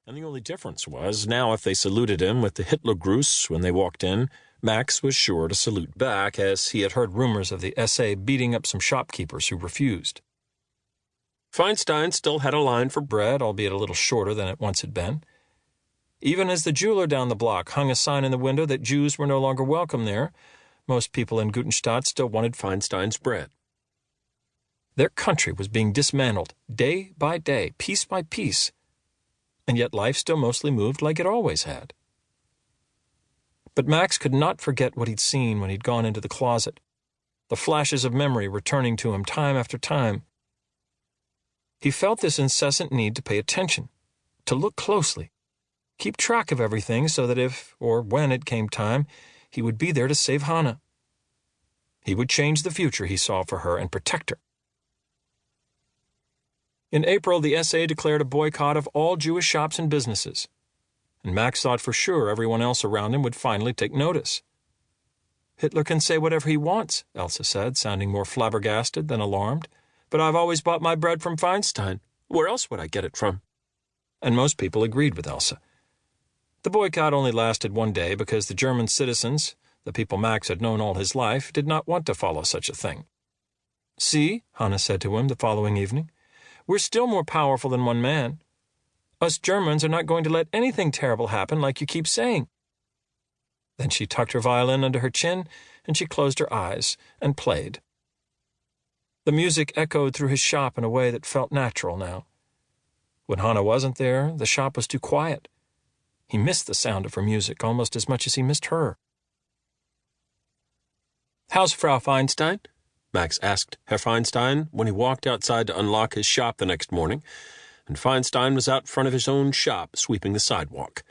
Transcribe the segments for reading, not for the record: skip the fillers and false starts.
And the only difference was, now if they saluted him with the Hitlergruß when they walked in, Max was sure to salute back, as he had heard rumors of the SA beating up some shopkeepers who refused. Feinstein still had a line for bread, albeit a little shorter than it once had been. Even as the jeweler down the block hung a sign in the window that Jews were no longer welcome there, most people in Gutenstadt still wanted Feinstein's bread. Their country was being dismantled, day by day, piece by piece, and yet life still mostly moved like it always had. But Max could not forget what he'd seen when he'd gone into the closet, the flashes of memory returning to him time after time. He felt this incessant need to pay attention, to look closely, keep track of everything so that if, or when it came time, he would be there to save Hanna. He would change the future he saw for her and protect her. In April, the SA declared a boycott of all Jewish shops and businesses, and Max thought for sure everyone else around him would finally take notice. "Hitler can say whatever he wants," Elsa said, sounding more flabbergasted than alarmed, "but I've always bought my bread from Feinstein. Where else would I get it from?" And most people agreed with Elsa. The boycott only lasted one day because the German citizens, the people Max had known all his life, did not want to follow such a thing. "See," Hanna said to him the following evening, "we're still more powerful than one man. Us Germans are not going to let anything terrible happen like you keep saying." Then she tucked her violin under her chin, and she closed her eyes and played. The music echoed through his shop in a way that felt natural now. When Hanna wasn't there, the shop was too quiet. He missed the sound of her music almost as much as he missed her. "How's Frau Feinstein?" Max asked Herr Feinstein when he walked outside to unlock his shop the next morning, and Feinstein was out front of his own shop sweeping the sidewalk.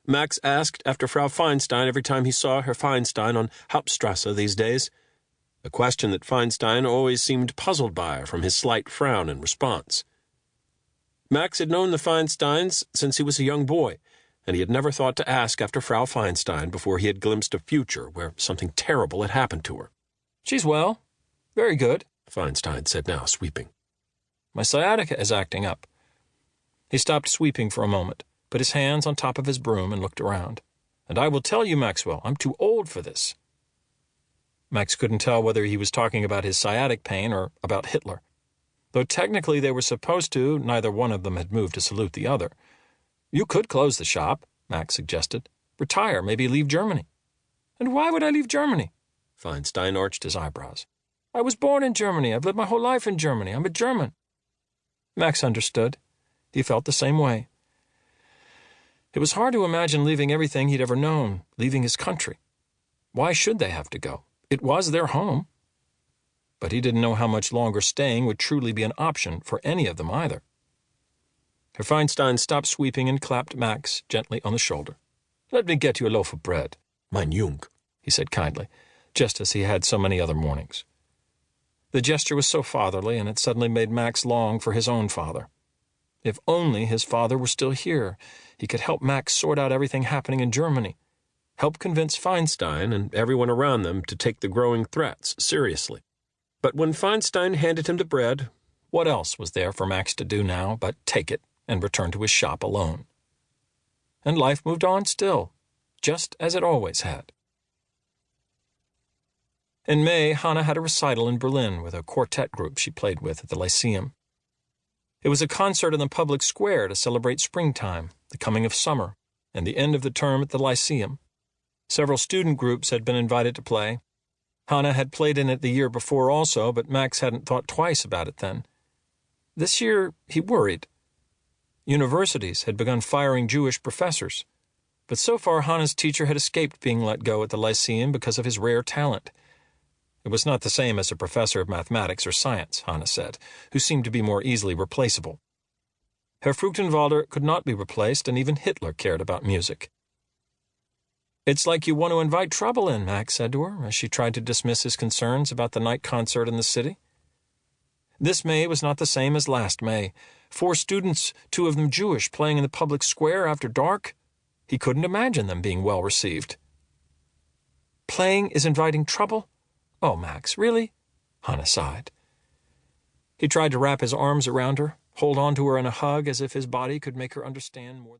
Max asked after Frau Feinstein every time he saw Herr Feinstein on Hauptstrasse these days, a question that Feinstein always seemed puzzled by from his slight frown in response. Max had known the Feinsteins since he was a young boy, and he had never thought to ask after Frau Feinstein before he had glimpsed a future where something terrible had happened to her. "She's well. Very good," Feinstein said now, sweeping. "My sciatica is acting up." He stopped sweeping for a moment, put his hands on top of his broom and looked around. "And I will tell you, Maxwell, I'm too old for this." Max couldn't tell whether he was talking about his sciatic pain or about Hitler. Though technically they were supposed to, neither one of them had moved to salute the other. "You could close the shop," Max suggested. "Retire, maybe leave Germany." "And why would I leave Germany?" Feinstein arched his eyebrows. "I was born in Germany. I've lived my whole life in Germany. I'm a German." Max understood. He felt the same way. It was hard to imagine leaving everything he'd ever known, leaving his country. Why should they have to go? It was their home. But he didn't know how much longer staying would truly be an option for any of them either. Herr Feinstein stopped sweeping and clapped Max gently on the shoulder. "Let me get you a loaf of bread, mein Jung," he said kindly, just as he had so many other mornings. The gesture was so fatherly, and it suddenly made Max long for his own father. If only his father were still here, he could help Max sort out everything happening in Germany, help convince Feinstein and everyone around them to take the growing threats seriously. But when Feinstein handed him the bread, what else was there for Max to do now but take it and return to his shop alone? And life moved on still, just as it always had. In May, Hanna had a recital in Berlin with a quartet group she played with at the Lyceum. It was a concert in the public square to celebrate springtime, the coming of summer, and the end of the term at the Lyceum. Several student groups had been invited to play. Hanna had played in it the year before also, but Max hadn't thought twice about it then. This year, he worried. Universities had begun firing Jewish professors, but so far Hanna's teacher had escaped being let go at the Lyceum because of his rare talent. It was not the same as a professor of mathematics or science, Hanna said, who seemed to be more easily replaceable. Herr Fruchtenwalder could not be replaced, and even Hitler cared about music. "It's like you want to invite trouble in," Max said to her, as she tried to dismiss his concerns about the night concert in the city. This May was not the same as last May. 4 students, 2 of them Jewish, playing in the public square after dark. He couldn't imagine them being well received. "Playing is inviting trouble? Oh, Max, really?" Hanna sighed. He tried to wrap his arms around her, hold on to her in a hug as if his body could make her understand more.